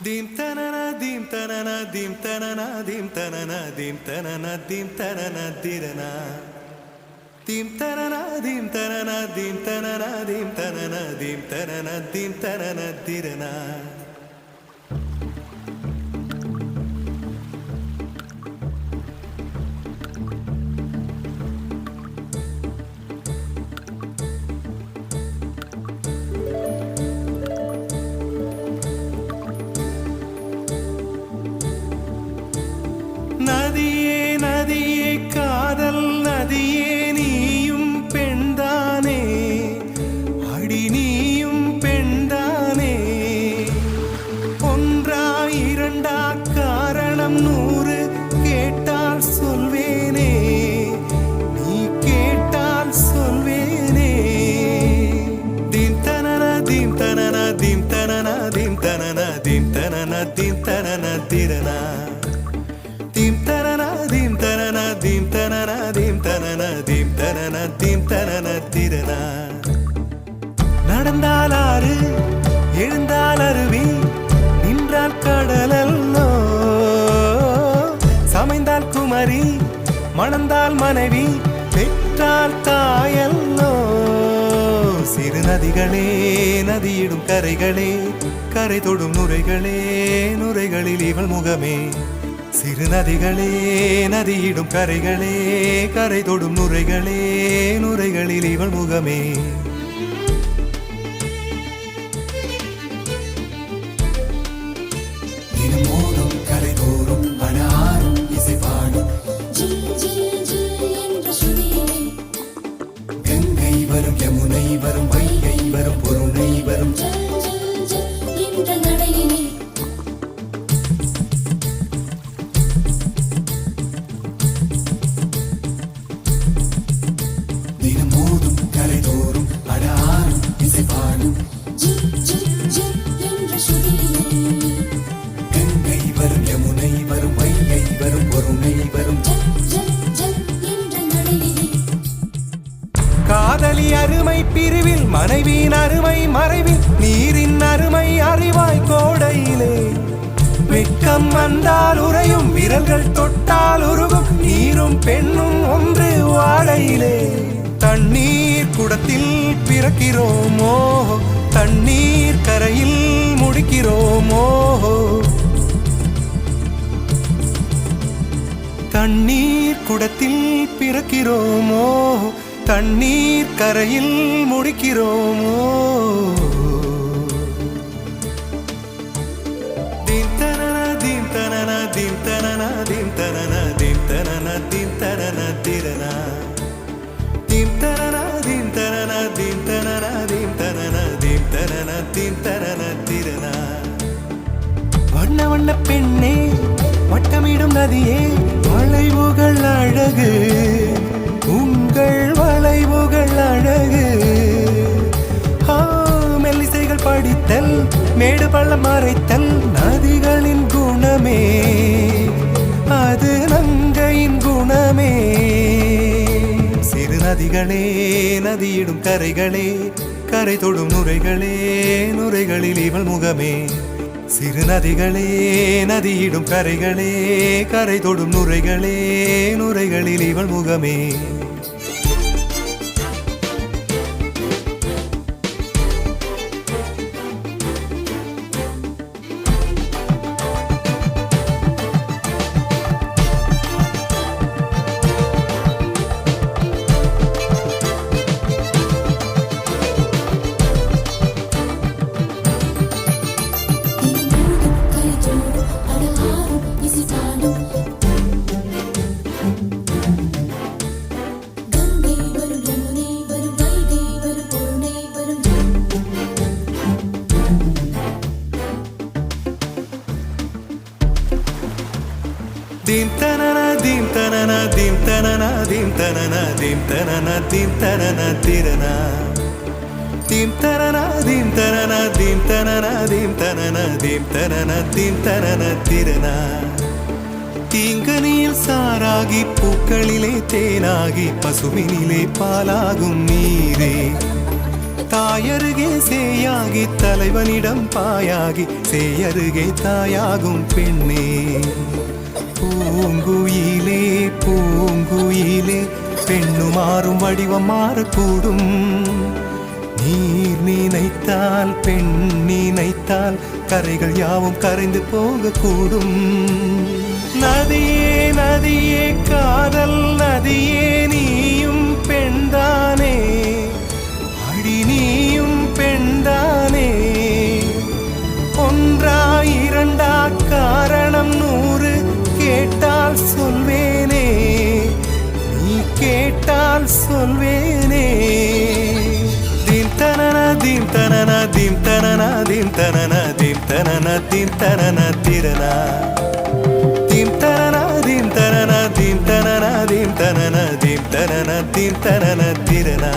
Dim tanana dim tanana dim tanana dim tanana dim tanana dim tanana dirana dim tanana dim tanana dim tanana dim tanana dim tanana dim tanana dirana நதியே நதியே காதல் நதியே நீயும் பெண்தானே அடி நீயும் பெண்தானே ஒன்றா இரண்டா காரணம் 100 கேட்டால் சொல்வேனே நீ கேட்டால் சொல்வேனே தீம் தனன தீம் தனன தீம் தனன தீம் தனன தீம் தனன தீம் தனன திரனா dim tanana dim tanana dim tanana dim tanana dim tanana dim tanana dirana நடந்தால் ஆறு எழுந்தால் அருவி நின்றால் கடலல்லோ சமைந்தால் குமரி மணந்தால் மனைவி பெற்றால் தாயல்லோ சிறு நதிகளே நதியிடும் கரைகளே கரை தொடும் நுரைகளே நுரைகளில் இவள் முகமே சிறு நதிகளே நதியிடும் கரைகளே கரை தொடும் நுரைகளே நுரைகளில் இவள் முகமே தினமோதும் கரை தோறும் அனாரும் இசை பாடும் கங்கை வரும் யமுனை வரும் வைகை வரும் பொருணை வரும் தினமோதும் கரை தோறும் அடாரும் இசை பாடும் கங்கை வரும் யமுனை வரும் வைகை வரும் பொருணை வரும் காதலி அருமை பிரிவில் மனைவியின் அருமை மறைவில் நீரின் அருமை அறிவாய் கோடையிலே வெட்கம் வந்தால் உறையும் விரல்கள் தொட்டால் உருகும் நீரும் பெண்ணும் ஒன்று வாழையிலே தண்ணீர் குடத்தில் பிறக்கிறோமோ தண்ணீர் கரையில் முடிக்கிறோமோ தண்ணீர் குடத்தில் பிறக்கிறோமோ தண்ணீர் கரையில் முடிக்கிறோமோ தீம் தனன தீம் தனன தீம் தனன தீம் தனன தீம் தனன தீம் தனன திரனா தீம் தனன தீம் தனன தீம் தனன தீம் தனன தீம் தனன தீம் தனன திரனா வண்ண வண்ண பெண்ணே வட்டமிடும் நதியே வளைவுகள் அழகு உங்கள் வளைவுகள் அழகு மெல்லிசைகள் படித்தல் மேடு பள்ளம் மறைத்தல் நதிகளின் குணமே அது நங்கையின் குணமே சிறு நதிகளே நதியிடும் கரைகளே கரை தொடும் நுரைகளே நுரைகளில் இவள் முகமே சிறு நதிகளே நதியிடும் கரைகளே கரை தொடும் நுரைகளே நுரைகளில் இவள் முகமே dim tanana dim tanana dim tanana dim tanana dim tanana dim tanana dirana dim tanana dim tanana dim tanana dim tanana dim tanana dim tanana dirana தீங்கனியில் சாராகி பூக்களிலே தேனாகி பசுவினிலே பாலாகும் நீரே தாயருகே சேயாகி தலைவனிடம் பாயாகி சேயருகே தாயாகும் பெண்ணே. பூங்குயிலே பூங்குயிலே பெண்ணு மாறும் வடிவம் மாறக்கூடும். நீர் நினைத்தால் பெண் நினைத்தால் கரைகள் யாவும் கரைந்து போகக்கூடும். நதியே நதியே காதல் நதியே நீயும் பெண்தானே, அடி நீயும் பெண்தானே. ஒன்றா இரண்டா காரணம் 100 கேட்டால் சொல்வேனே, நீ கேட்டால் சொல்வேனே. தீம் தனனா தீம் தனனா தீம் தனனா தீம் தனனா தீம் தனனா தீம் தனனா திரனா. தீம் தனனா தீம் தனனா தீம் தனனா தீம் தனனா தீம் தனனா தீம் தனனா திரனா.